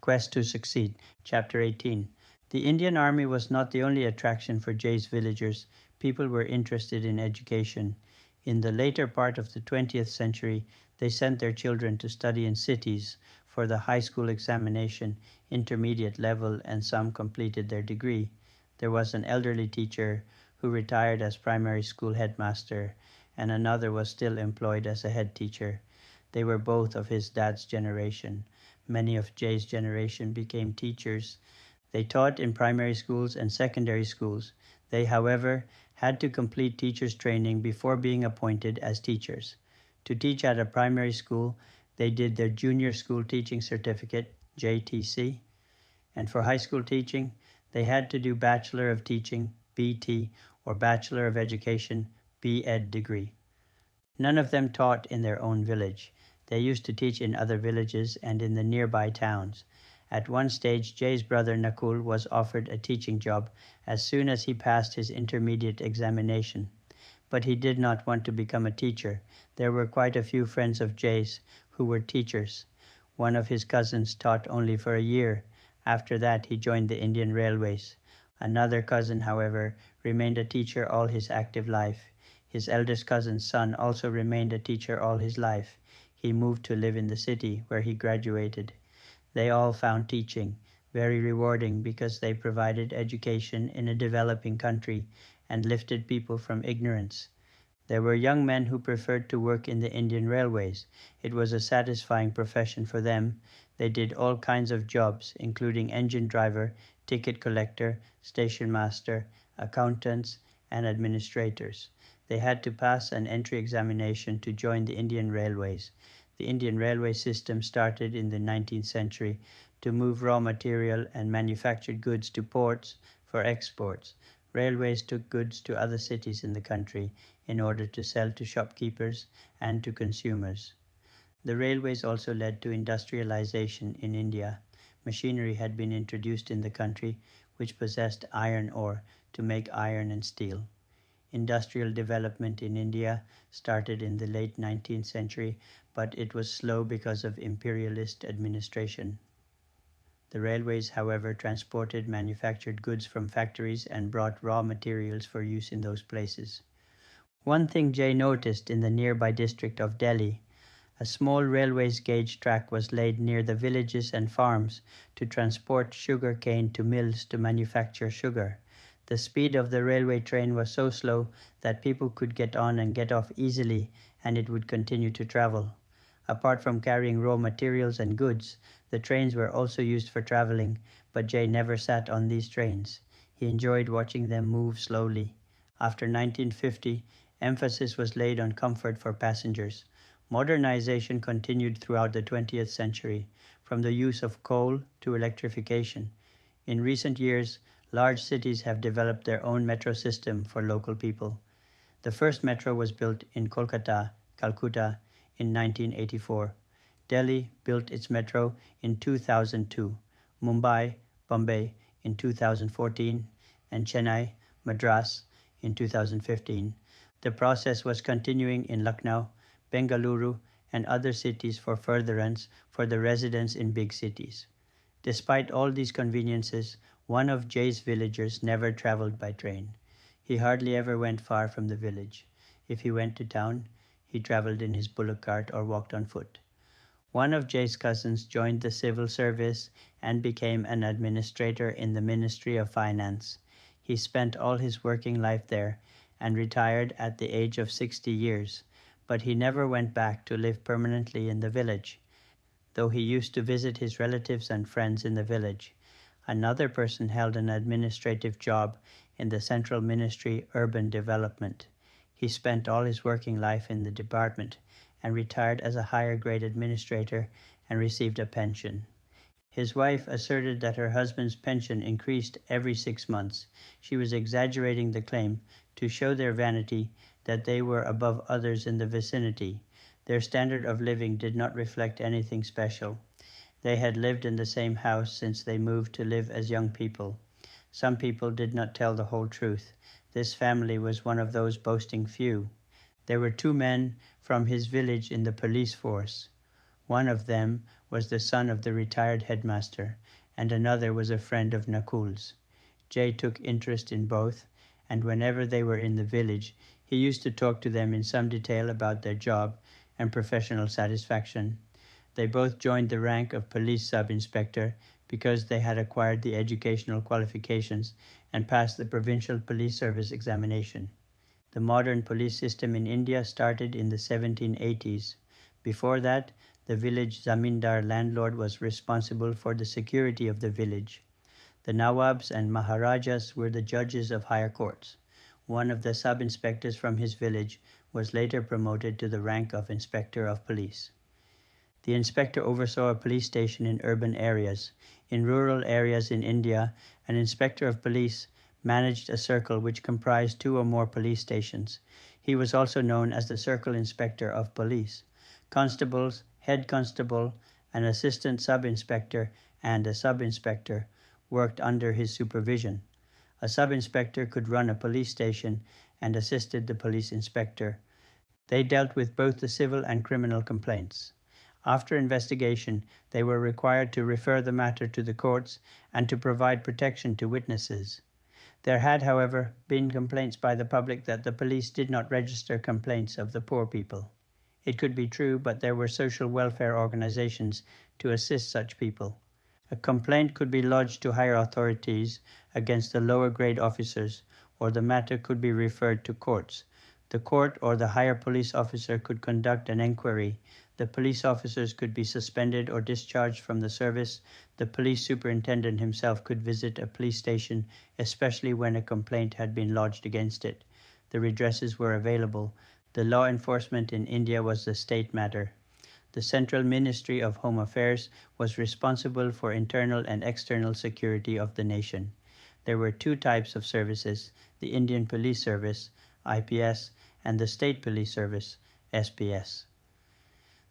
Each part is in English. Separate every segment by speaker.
Speaker 1: Quest to Succeed, Chapter 18. The Indian Army was not the only attraction for Jay's villagers. People were interested in education. In the later part of the 20th century, they sent their children to study in cities for the high school examination, intermediate level, and some completed their degree. There was an elderly teacher who retired as primary school headmaster, and another was still employed as a head teacher. They were both of his dad's generation. Many of Jay's generation became teachers. They taught in primary schools and secondary schools. They, however, had to complete teachers' training before being appointed as teachers. To teach at a primary school, they did their Junior School Teaching Certificate, JTC, and for high school teaching, they had to do Bachelor of Teaching, BT, or Bachelor of Education, B.Ed degree. None of them taught in their own village. They used to teach in other villages and in the nearby towns. At one stage, Jay's brother Nakul was offered a teaching job as soon as he passed his intermediate examination. But he did not want to become a teacher. There were quite a few friends of Jay's who were teachers. One of his cousins taught only for a year. After that, he joined the Indian Railways. Another cousin, however, remained a teacher all his active life. His eldest cousin's son also remained a teacher all his life. He moved to live in the city where he graduated. They all found teaching very rewarding because they provided education in a developing country and lifted people from ignorance. There were young men who preferred to work in the Indian Railways. It was a satisfying profession for them. They did all kinds of jobs, including engine driver, ticket collector, station master, accountants, and administrators. They had to pass an entry examination to join the Indian Railways. The Indian railway system started in the 19th century to move raw material and manufactured goods to ports for exports. Railways took goods to other cities in the country in order to sell to shopkeepers and to consumers. The railways also led to industrialization in India. Machinery had been introduced in the country which possessed iron ore to make iron and steel. Industrial development in India started in the late 19th century, but it was slow because of imperialist administration. The railways, however, transported manufactured goods from factories and brought raw materials for use in those places. One thing Jay noticed in the nearby district of Delhi, a small railway's gauge track was laid near the villages and farms to transport sugar cane to mills to manufacture sugar. The speed of the railway train was so slow that people could get on and get off easily, and it would continue to travel. Apart from carrying raw materials and goods, the trains were also used for traveling, but Jay never sat on these trains. He enjoyed watching them move slowly. After 1950, emphasis was laid on comfort for passengers. Modernization continued throughout the 20th century, from the use of coal to electrification. In recent years, large cities have developed their own metro system for local people. The first metro was built in Kolkata, Calcutta, in 1984. Delhi built its metro in 2002, Mumbai, Bombay in 2014, and Chennai, Madras in 2015. The process was continuing in Lucknow, Bengaluru, and other cities for furtherance for the residents in big cities. Despite all these conveniences, one of Jay's villagers never traveled by train. He hardly ever went far from the village. If he went to town, he traveled in his bullock cart or walked on foot. One of Jay's cousins joined the civil service and became an administrator in the Ministry of Finance. He spent all his working life there and retired at the age of 60 years, but he never went back to live permanently in the village, though he used to visit his relatives and friends in the village. Another person held an administrative job in the Central Ministry Urban Development. He spent all his working life in the department and retired as a higher grade administrator and received a pension. His wife asserted that her husband's pension increased every 6 months. She was exaggerating the claim to show their vanity that they were above others in the vicinity. Their standard of living did not reflect anything special. They had lived in the same house since they moved to live as young people. Some people did not tell the whole truth. This family was one of those boasting few. There were 2 men from his village in the police force. One of them was the son of the retired headmaster, and another was a friend of Nakul's. Jay took interest in both, and whenever they were in the village, he used to talk to them in some detail about their job and professional satisfaction. They both joined the rank of police sub-inspector because they had acquired the educational qualifications and passed the provincial police service examination. The modern police system in India started in the 1780s. Before that, the village zamindar landlord was responsible for the security of the village. The Nawabs and Maharajas were the judges of higher courts. One of the sub-inspectors from his village was later promoted to the rank of inspector of police. The inspector oversaw a police station in urban areas. In rural areas in India, an inspector of police managed a circle which comprised 2 or more police stations. He was also known as the circle inspector of police. Constables, head constable, an assistant sub-inspector, and a sub-inspector worked under his supervision. A sub-inspector could run a police station and assisted the police inspector. They dealt with both the civil and criminal complaints. After investigation, they were required to refer the matter to the courts and to provide protection to witnesses. There had, however, been complaints by the public that the police did not register complaints of the poor people. It could be true, but there were social welfare organizations to assist such people. A complaint could be lodged to higher authorities against the lower grade officers, or the matter could be referred to courts. The court or the higher police officer could conduct an inquiry. The police officers could be suspended or discharged from the service. The police superintendent himself could visit a police station, especially when a complaint had been lodged against it. The redresses were available. The law enforcement in India was the state matter. The Central Ministry of Home Affairs was responsible for internal and external security of the nation. There were 2 types of services, the Indian Police Service, IPS, and the State Police Service, SPS.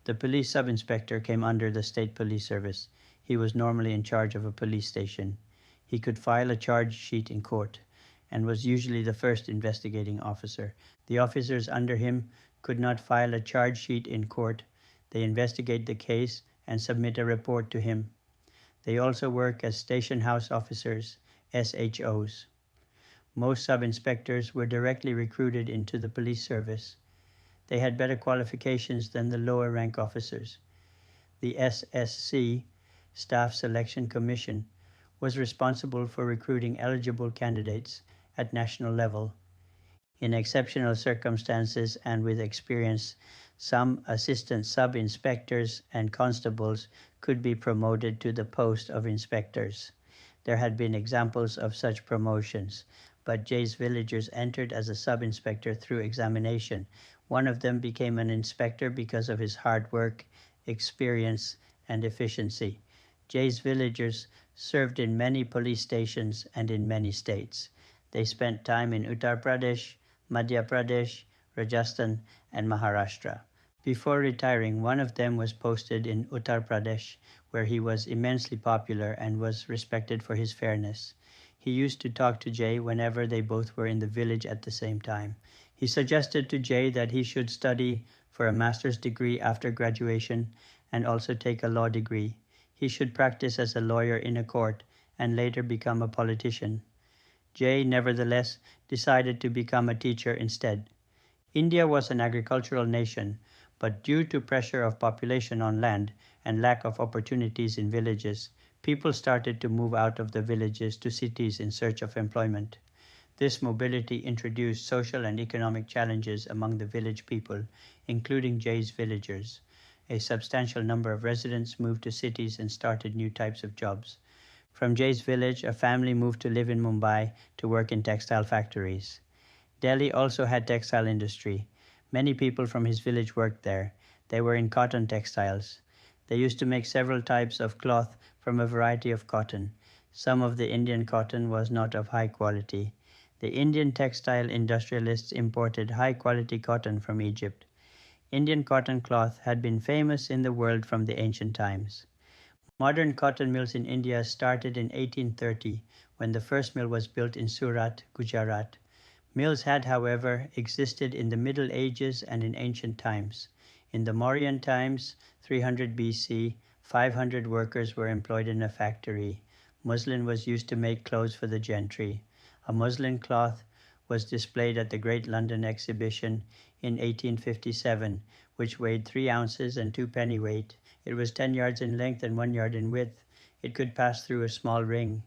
Speaker 1: The police sub-inspector came under the State Police Service. He was normally in charge of a police station. He could file a charge sheet in court and was usually the first investigating officer. The officers under him could not file a charge sheet in court. They investigate the case and submit a report to him. They also work as station house officers, SHOs. Most sub-inspectors were directly recruited into the police service. They had better qualifications than the lower rank officers. The SSC, Staff Selection Commission, was responsible for recruiting eligible candidates at national level. In exceptional circumstances and with experience, some assistant sub-inspectors and constables could be promoted to the post of inspectors. There had been examples of such promotions, but Jay's villagers entered as a sub-inspector through examination. One of them became an inspector because of his hard work, experience, and efficiency. Jay's villagers served in many police stations and in many states. They spent time in Uttar Pradesh, Madhya Pradesh, Rajasthan, and Maharashtra. Before retiring, one of them was posted in Uttar Pradesh, where he was immensely popular and was respected for his fairness. He used to talk to Jay whenever they both were in the village at the same time. He suggested to Jay that he should study for a master's degree after graduation and also take a law degree. He should practice as a lawyer in a court and later become a politician. Jay, nevertheless, decided to become a teacher instead. India was an agricultural nation, but due to pressure of population on land and lack of opportunities in villages, people started to move out of the villages to cities in search of employment. This mobility introduced social and economic challenges among the village people, including Jay's villagers. A substantial number of residents moved to cities and started new types of jobs. From Jay's village, a family moved to live in Mumbai to work in textile factories. Delhi also had textile industry. Many people from his village worked there. They were in cotton textiles. They used to make several types of cloth from a variety of cotton. Some of the Indian cotton was not of high quality. The Indian textile industrialists imported high-quality cotton from Egypt. Indian cotton cloth had been famous in the world from the ancient times. Modern cotton mills in India started in 1830, when the first mill was built in Surat, Gujarat. Mills had, however, existed in the Middle Ages and in ancient times. In the Mauryan times, 300 BC, 500 workers were employed in a factory. Muslin was used to make clothes for the gentry. A muslin cloth was displayed at the Great London Exhibition in 1857, which weighed 3 ounces and 2 pennyweight. It was 10 yards in length and 1 yard in width. It could pass through a small ring.